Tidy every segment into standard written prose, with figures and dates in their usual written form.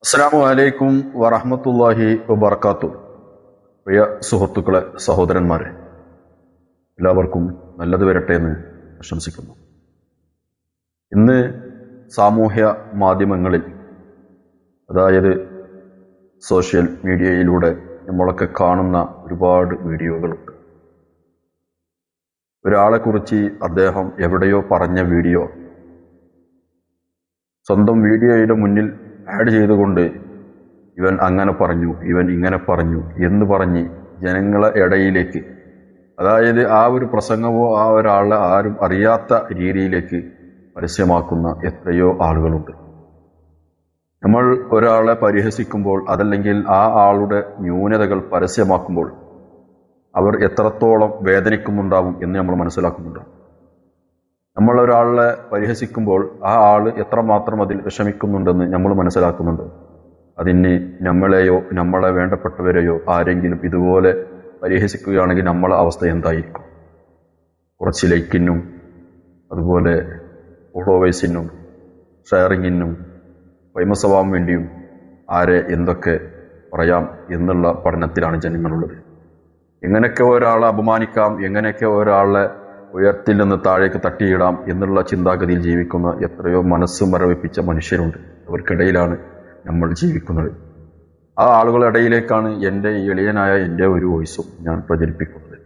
അസ്സലാമു അലൈക്കും വറഹ്മത്തുള്ളാഹി വബറകാതുഹു. പ്രിയ സുഹൃത്തുക്കളെ, സഹോദരന്മാരെ, എല്ലാവർക്കും നല്ലത് വരട്ടെ എന്ന് ആശംസിക്കുന്നു. ഇന്ന് സാമൂഹ്യ മാധ്യമങ്ങളിൽ, അതായത് സോഷ്യൽ മീഡിയയിലൂടെ നമ്മളൊക്കെ കാണുന്ന ഒരുപാട് വീഡിയോകളുണ്ട്. ഒരാളെക്കുറിച്ച് അദ്ദേഹം എവിടെയോ പറഞ്ഞ വീഡിയോ സ്വന്തം വീഡിയോയുടെ മുന്നിൽ ആഡ് ചെയ്തുകൊണ്ട് ഇവൻ അങ്ങനെ പറഞ്ഞു, ഇവൻ ഇങ്ങനെ പറഞ്ഞു എന്ന് പറഞ്ഞ് ജനങ്ങളെ ഇടയിലേക്ക്, അതായത് ആ ഒരു പ്രസംഗമോ ആ ഒരാളെ ആരും അറിയാത്ത രീതിയിലേക്ക് പരസ്യമാക്കുന്ന എത്രയോ ആളുകളുണ്ട്. നമ്മൾ ഒരാളെ പരിഹസിക്കുമ്പോൾ, അതല്ലെങ്കിൽ ആ ആളുടെ ന്യൂനതകൾ പരസ്യമാക്കുമ്പോൾ അവർ എത്രത്തോളം വേദനിക്കുന്നുണ്ടാവും എന്ന് നമ്മൾ മനസ്സിലാക്കുന്നുണ്ട്. നമ്മൾ ഒരാളെ പരിഹസിക്കുമ്പോൾ ആ ആള് എത്രമാത്രം അതിൽ വിഷമിക്കുന്നുണ്ടെന്ന് നമ്മൾ മനസ്സിലാക്കുന്നുണ്ട്. അതിന് നമ്മളെയോ നമ്മളെ വേണ്ടപ്പെട്ടവരെയോ ആരെങ്കിലും ഇതുപോലെ പരിഹസിക്കുകയാണെങ്കിൽ നമ്മളെ അവസ്ഥ എന്തായിരിക്കും? കുറച്ച് ലൈക്കിനും അതുപോലെ ഫോളോവേഴ്സിനും ഷെയറിങ്ങിനും ഫേമസ് ആവാൻ വേണ്ടിയും ആരെ എന്തൊക്കെ പറയാം എന്നുള്ള പഠനത്തിലാണ് ജനങ്ങളുള്ളത്. എങ്ങനെയൊക്കെ ഒരാളെ അപമാനിക്കാം, എങ്ങനെയൊക്കെ ഒരാളെ ഉയർത്തിൽ നിന്ന് താഴേക്ക് തട്ടിയിടാം എന്നുള്ള ചിന്താഗതിയിൽ ജീവിക്കുന്ന എത്രയോ മനസ്സ് മരവിപ്പിച്ച മനുഷ്യരുണ്ട്. അവർക്കിടയിലാണ് നമ്മൾ ജീവിക്കുന്നത്. ആ ആളുകളുടെ ഇടയിലേക്കാണ് എൻ്റെ ഈ എളിയനായ എൻ്റെ ഒരു വോയിസും ഞാൻ പ്രചരിപ്പിക്കുന്നത്.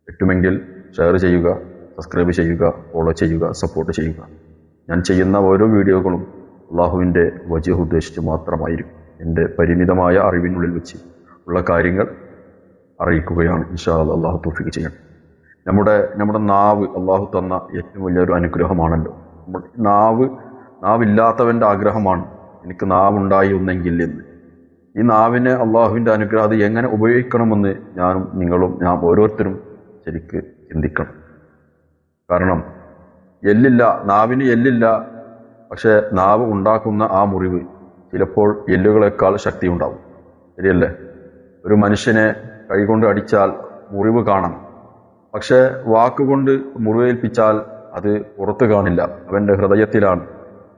പറ്റുമെങ്കിൽ ഷെയർ ചെയ്യുക, സബ്സ്ക്രൈബ് ചെയ്യുക, ഫോളോ ചെയ്യുക, സപ്പോർട്ട് ചെയ്യുക. ഞാൻ ചെയ്യുന്ന ഓരോ വീഡിയോകളും അള്ളാഹുവിൻ്റെ വജ്ഹ് ഉദ്ദേശിച്ച് മാത്രമായിരിക്കും. എൻ്റെ പരിമിതമായ അറിവിനുള്ളിൽ വെച്ച് ഉള്ള കാര്യങ്ങൾ അറിയിക്കുകയാണ്. ഇൻഷാ അല്ലാഹ് അള്ളാഹു തൗഫീഖ് ചെയ്യണം. നമ്മുടെ നാവ് അള്ളാഹു തന്ന ഏറ്റവും വലിയൊരു അനുഗ്രഹമാണല്ലോ. നാവില്ലാത്തവൻ്റെ ആഗ്രഹമാണ് എനിക്ക് നാവുണ്ടായി ഒന്നെങ്കിൽ എന്ന്. ഈ നാവിനെ അള്ളാഹുവിൻ്റെ അനുഗ്രഹം അത് എങ്ങനെ ഉപയോഗിക്കണമെന്ന് ഞാനും നിങ്ങളും ഓരോരുത്തരും ശരിക്ക് ചിന്തിക്കണം. കാരണം നാവിന് എല്ലില്ല, പക്ഷെ നാവ് ഉണ്ടാക്കുന്ന ആ മുറിവ് ചിലപ്പോൾ എല്ലുകളെക്കാൾ ശക്തി ഉണ്ടാവും. ശരിയല്ലേ? ഒരു മനുഷ്യനെ കൈകൊണ്ട് അടിച്ചാൽ മുറിവ് കാണാം, പക്ഷെ വാക്കുകൊണ്ട് മുറിവേൽപ്പിച്ചാൽ അത് പുറത്തു കാണില്ല, അവൻ്റെ ഹൃദയത്തിലാണ്.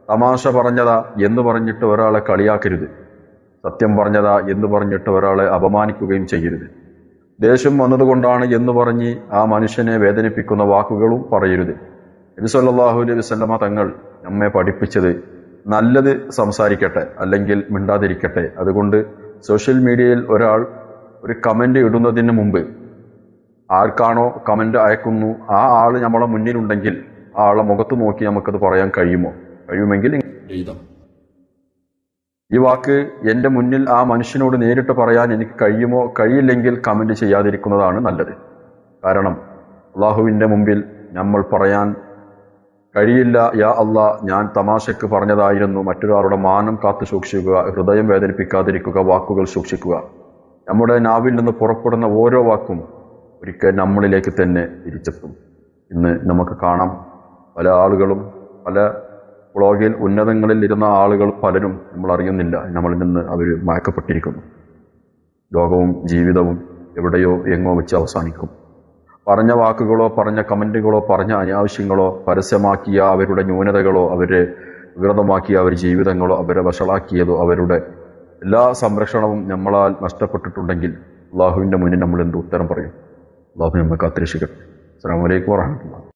തമാശ പറഞ്ഞതാ എന്ന് പറഞ്ഞിട്ട് ഒരാളെ കളിയാക്കരുത്. സത്യം പറഞ്ഞതാ എന്ന് പറഞ്ഞിട്ട് ഒരാളെ അപമാനിക്കുകയും ചെയ്യരുത്. ദേഷ്യം വന്നതുകൊണ്ടാണ് എന്ന് പറഞ്ഞ് ആ മനുഷ്യനെ വേദനിപ്പിക്കുന്ന വാക്കുകളും പറയരുത്. നബി സല്ലല്ലാഹു അലൈഹി വസല്ലമ തങ്ങൾ നമ്മെ പഠിപ്പിച്ചത് നല്ലത് സംസാരിക്കട്ടെ, അല്ലെങ്കിൽ മിണ്ടാതിരിക്കട്ടെ. അതുകൊണ്ട് സോഷ്യൽ മീഡിയയിൽ ഒരാൾ ഒരു കമന്റ് ഇടുന്നതിന് മുമ്പ് ആർക്കാണോ കമന്റ് അയക്കുന്നു ആ ആള് നമ്മളെ മുന്നിലുണ്ടെങ്കിൽ ആ ആളെ മുഖത്ത് നോക്കി നമുക്കത് പറയാൻ കഴിയുമെങ്കിൽ എഴുതാം. ഈ വാക്ക് എൻ്റെ മുന്നിൽ ആ മനുഷ്യനോട് നേരിട്ട് പറയാൻ എനിക്ക് കഴിയില്ലെങ്കിൽ കമന്റ് ചെയ്യാതിരിക്കുന്നതാണ് നല്ലത്. കാരണം അള്ളാഹുവിൻ്റെ മുമ്പിൽ നമ്മൾ പറയാൻ കഴിയില്ല, യാ അള്ളാ ഞാൻ തമാശക്ക് പറഞ്ഞതായിരുന്നു. മറ്റൊരാളുടെ മാനം കാത്തു സൂക്ഷിക്കുക, ഹൃദയം വേദനിപ്പിക്കാതിരിക്കുക, വാക്കുകൾ സൂക്ഷിക്കുക. നമ്മുടെ നാവിൽ നിന്ന് പുറപ്പെടുന്ന ഓരോ വാക്കും ഒരിക്കൽ നമ്മളിലേക്ക് തന്നെ തിരിച്ചെത്തും. ഇന്ന് നമുക്ക് കാണാം, പല ആളുകളും പല വ്ളോഗിൽ ഉന്നതങ്ങളിൽ ഇരുന്ന ആളുകൾ പലരും നമ്മൾ അറിയുന്നില്ല, നമ്മളിൽ നിന്ന് അവർ മയക്കപ്പെട്ടിരിക്കുന്നു. ലോകവും ജീവിതവും എവിടെയോ എങ്ങോ വെച്ച് അവസാനിക്കും. പറഞ്ഞ വാക്കുകളോ പറഞ്ഞ കമന്റുകളോ പറഞ്ഞ അനാവശ്യങ്ങളോ പരസ്യമാക്കിയ അവരുടെ ന്യൂനതകളോ അവരെ വികൃതമാക്കിയ അവരുടെ ജീവിതങ്ങളോ അവരെ വഷളാക്കിയതോ അവരുടെ എല്ലാ സംരക്ഷണവും നമ്മളാൽ നഷ്ടപ്പെട്ടിട്ടുണ്ടെങ്കിൽ അള്ളാഹുവിൻ്റെ മുന്നിൽ നമ്മൾ എന്ത് ഉത്തരം പറയും? അള്ളാഹു നമ്മെ കാത്തിരക്ഷിക്കട്ടെ. അസ്സലാമു അലൈക്കും വറഹ്മത്തുള്ളാഹി.